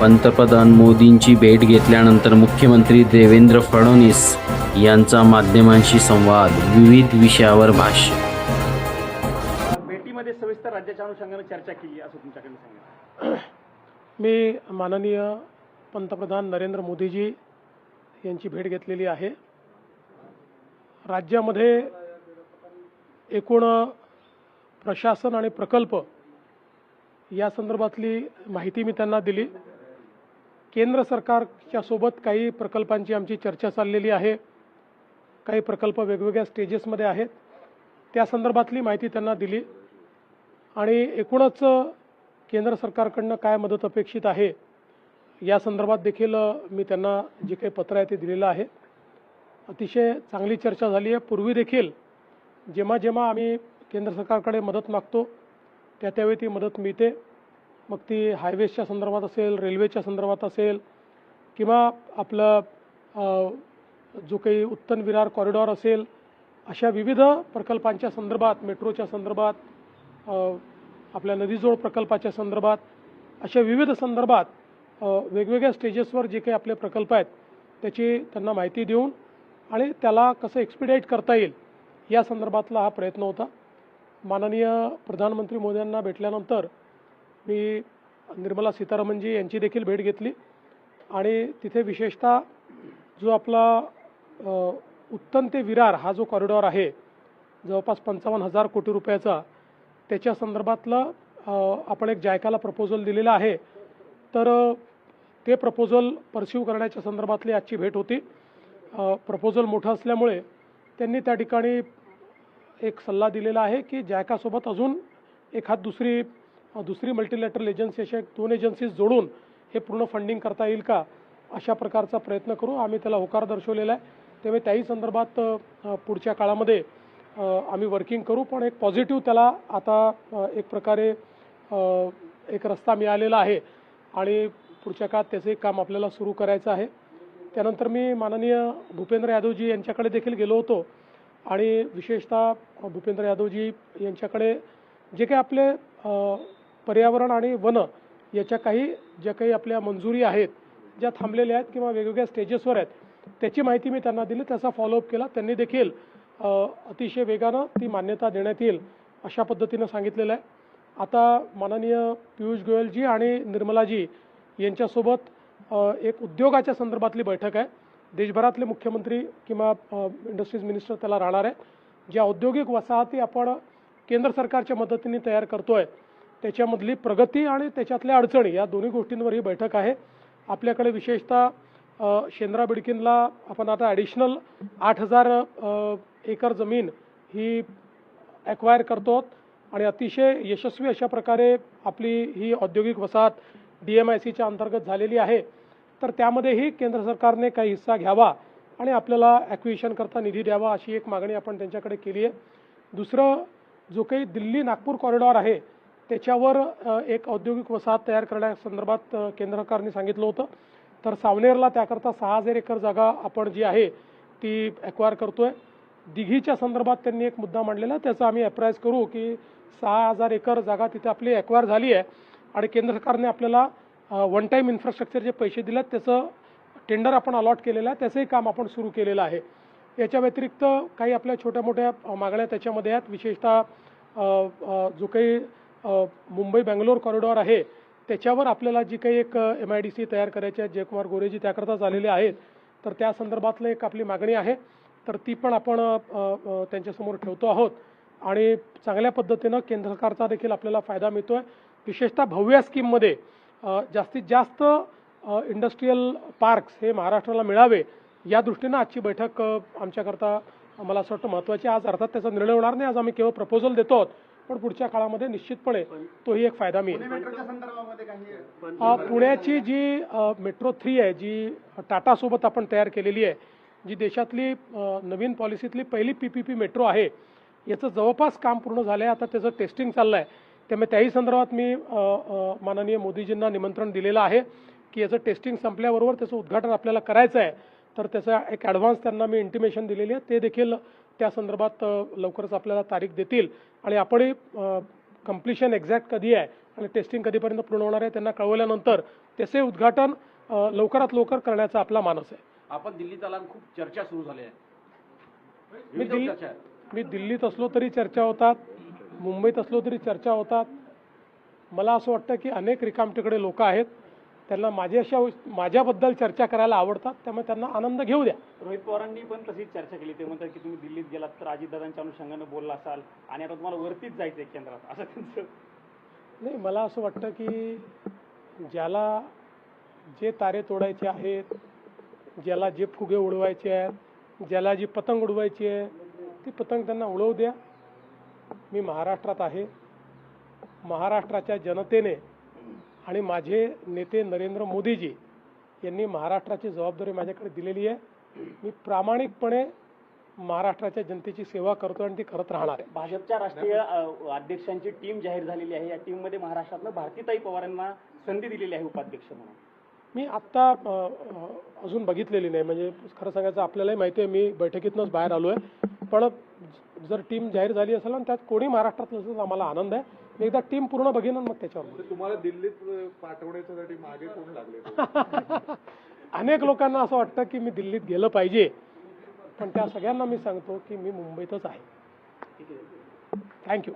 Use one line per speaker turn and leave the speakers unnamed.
पंतप्रधान मोदींची भेट घेतल्यानंतर मुख्यमंत्री देवेंद्र फडणवीस यांचा माध्यमांशी संवाद, विविध विषयावर भाष्य.
भेटीमध्ये सविस्तर राज्याच्या अनुषंगाने चर्चा केली असं तुमच्याकडे सांगितलं.
मी माननीय पंतप्रधान नरेंद्र मोदीजी यांची भेट घेतलेली आहे. राज्यामध्ये एकूण प्रशासन आणि प्रकल्प या संदर्भातली माहिती मी त्यांना दिली. केंद्र सरकारच्या सोबत काही प्रकल्पांची आमची चर्चा चाललेली आहे. काही प्रकल्प वेगवेगळ्या स्टेजेसमध्ये आहेत, त्या संदर्भातली माहिती त्यांना दिली आणि एकूणच केंद्र सरकारकडनं काय मदत अपेक्षित आहे या संदर्भात देखील मी त्यांना जे काही पत्र आहे ते दिलेलं आहे. अतिशय चांगली चर्चा झाली आहे. पूर्वी देखील जेव्हा जेव्हा आम्ही केंद्र सरकारकडे मदत मागतो त्यावेळी ती मदत मिळते. मग ती हायवेजच्या संदर्भात असेल, रेल्वेच्या संदर्भात असेल किंवा आपलं जो काही उत्तन विरार कॉरिडॉर असेल, अशा विविध प्रकल्पांच्या संदर्भात, मेट्रोच्या संदर्भात, आपल्या नदीजोड प्रकल्पाच्या संदर्भात, अशा विविध संदर्भात वेगवेगळ्या स्टेजेसवर जे काही आपले प्रकल्प आहेत त्याची त्यांना माहिती देऊन आणि त्याला कसं एक्सपिडाईट करता येईल या संदर्भातला हा प्रयत्न होता. माननीय प्रधानमंत्री मोदींना भेटल्यानंतर मी निर्मला सीतारामनजी यांची देखील भेट घेतली आणि तिथे विशेषतः जो आपला उत्तन ते विरार हा जो कॉरिडॉर आहे जवळपास 55,000 कोटी रुपयाचा, त्याच्या संदर्भातलं आपण एक जायकाला प्रपोजल दिलेला आहे. तर ते प्रपोजल परस्यू करण्याच्या संदर्भातली आजची भेट होती. प्रपोजल मोठं असल्यामुळे त्यांनी त्या ठिकाणी एक सल्ला दिलेला आहे की जायकासोबत अजून एखाद दुसरी मल्टीलॅटरल एजन्सी, अशा 2 एजन्सीज जोडून हे पूर्ण फंडिंग करता येईल का, अशा प्रकारचा प्रयत्न करू. आम्ही त्याला होकार दर्शवलेला आहे. त्यामुळे त्याही संदर्भात पुढच्या काळामध्ये आम्ही वर्किंग करू. पण एक पॉझिटिव्ह त्याला आता एक प्रकारे एक रस्ता मिळालेला आहे आणि पुढच्या काळात त्याचं एक काम आपल्याला सुरू करायचं आहे. त्यानंतर मी माननीय भूपेंद्र यादवजी यांच्याकडे देखील गेलो होतो आणि विशेषतः भूपेंद्र यादवजी यांच्याकडे जे काही आपले पर्यावरण आणि वन याच्या ज्या काही आपल्या मंजुरी आहेत, ज्या थांबलेल्या आहेत किंवा वेगवेगळ्या स्टेजेसवर आहेत, त्याची माहिती मी त्यांना दिली. त्याचा फॉलोअप केला. त्यांनी देखील अतिशय वेगानं ती मान्यता देण्यात येईल अशा पद्धतीनं सांगितलेलं आहे. आता माननीय पियुष गोयलजी आणि निर्मलाजी यांच्यासोबत एक उद्योगाच्या संदर्भातली बैठक आहे. देशभरातले मुख्यमंत्री किंवा इंडस्ट्रीज मिनिस्टर त्याला राहणार आहेत. ज्या औद्योगिक वसाहती आपण केंद्र सरकारच्या मदतीने तयार करतोय त्याच्यामधली प्रगती आणि त्याच्यातल्या अडचणी, या दोन्ही गोष्टींवर ही बैठक आहे. आपल्याकडे विशेषतः शेंद्रा बिडकीनला आपण आता ॲडिशनल 8,000 एकर जमीन ही ॲक्वायर करतो आणि अतिशय यशस्वी अशा प्रकारे आपली ही औद्योगिक वसाहत DMICच्या अंतर्गत झालेली आहे. तर त्यामध्येही केंद्र सरकारने काही हिस्सा घ्यावा आणि आपल्याला ॲक्विजिशन करता निधी द्यावा अशी एक मागणी आपण त्यांच्याकडे केली आहे. दुसरं, जो काही दिल्ली नागपूर कॉरिडॉर आहे त्याच्यावर एक औद्योगिक वसाहत तयार करण्यासंदर्भात केंद्र सरकारने सांगितलं होतं. तर सावनेरला त्याकरता 6,000 एकर जागा आपण जी आहे ती ॲक्वायर करतोय. दिघीच्या संदर्भात त्यांनी एक मुद्दा मांडलेला, त्याचा आम्ही अप्राईज करू की 6,000 एकर जागा तिथे आपली ॲक्वायर झाली आहे आणि केंद्र सरकारने आपल्याला वन टाईम इन्फ्रास्ट्रक्चर जे पैसे दिलेत त्याचं टेंडर आपण अलॉट केलेलं आहे, त्याचंही काम आपण सुरू केलेलं आहे. याच्या व्यतिरिक्त काही आपल्या छोट्या मोठ्या मागण्या त्याच्यामध्ये आहेत. विशेषतः जो काही मुंबई बेंगलोर कॉरिडॉर आहे त्याच्यावर आपल्याला जी काही एक MIDC तयार करायची आहे, जयकुमार गोरेजी त्याकरता आलेले आहेत. तर त्या संदर्भातलं एक आपली मागणी आहे, तर ती पण आपण त्यांच्यासमोर ठेवतो आहोत आणि चांगल्या पद्धतीनं केंद्र सरकारचा देखील आपल्याला फायदा मिळतो आहे. विशेषतः भव्या स्कीममध्ये जास्तीत जास्त इंडस्ट्रीयल पार्क्स हे महाराष्ट्राला मिळावे या दृष्टीनं आजची बैठक आमच्याकरता मला असं वाटतं महत्त्वाची. आज अर्थात त्याचा निर्णय होणार नाही, आज आम्ही केवळ प्रपोजल देतो आहोत, पण पुढच्या काळामध्ये निश्चितपणे तोही एक फायदा मिळेल. पुण्याची जी मेट्रो 3 आहे, जी टाटासोबत आपण तयार केलेली आहे, जी देशातली नवीन पॉलिसीतली पहिली PPP मेट्रो आहे, याचं जवळपास काम पूर्ण झालं आहे. आता त्याचं टेस्टिंग चाललं आहे. त्यामुळे त्याही संदर्भात मी माननीय मोदीजींना निमंत्रण दिलेलं आहे की याचं टेस्टिंग संपल्याबरोबर त्याचं उद्घाटन आपल्याला करायचं आहे. तर त्याचा एक ॲडव्हान्स त्यांना मी इंटिमेशन दिलेली आहे. ते देखील त्या संदर्भात लवकरच आपल्याला तारीख देतील आणि आपणही कंप्लीशन एक्झॅक्ट कधी आहे आणि टेस्टिंग कधीपर्यंत पूर्ण होणार आहे त्यांना कळवल्यानंतर त्याचे उद्घाटन लवकरात लवकर करण्याचा आपला मानस आहे.
आपण दिल्लीत आला खूप चर्चा सुरू झाली आहे.
मी दिल्लीत असलो तरी चर्चा होतात, मुंबईत असलो तरी चर्चा होतात. मला असं वाटतं की अनेक रिकामटेकडे लोक आहेत, त्यांना माझ्याबद्दल चर्चा करायला आवडतात, त्यामुळे त्यांना आनंद घेऊ द्या.
रोहित पवारांनी पण तशीच चर्चा केली. ते म्हणतात की तुम्ही दिल्लीत गेलात तर अजितदादांच्या अनुषंगानं बोलला असाल आणि आता तुम्हाला वरतीच जायचं आहे केंद्रात, असं त्यांचं.
नाही, मला असं वाटतं की ज्याला जे तारे तोडायचे आहेत, ज्याला जे फुगे उडवायचे आहेत, ज्याला जी पतंग उडवायची आहे ती पतंग त्यांना उडवू द्या. मी महाराष्ट्रात आहे. महाराष्ट्राच्या जनतेने आणि माझे नेते नरेंद्र मोदीजी यांनी महाराष्ट्राची जबाबदारी माझ्याकडे दिलेली आहे. मी प्रामाणिकपणे महाराष्ट्राच्या जनतेची सेवा करतो आणि ती करत राहणार आहे.
भाजपच्या राष्ट्रीय अध्यक्षांची टीम जाहीर झालेली आहे. या टीममध्ये महाराष्ट्रातनं भारतीताई पवारांना संधी दिलेली आहे उपाध्यक्ष म्हणून.
मी आत्ता अजून बघितलेली नाही, म्हणजे खरं सांगायचं आपल्यालाही माहिती आहे मी बैठकीतनंच बाहेर आलो आहे. पण जर टीम जाहीर झाली असेल आणि त्यात कोणी महाराष्ट्रातलं असेल आम्हाला आनंद आहे. मी एकदा टीम पूर्ण बघेन मग त्याच्यावर.
तुम्हाला दिल्लीत पाठवण्यासाठी मागे कोण लागले?
अनेक लोकांना असं वाटतं की मी दिल्लीत गेलं पाहिजे, पण त्या सगळ्यांना मी सांगतो की मी मुंबईतच आहे. थँक्यू.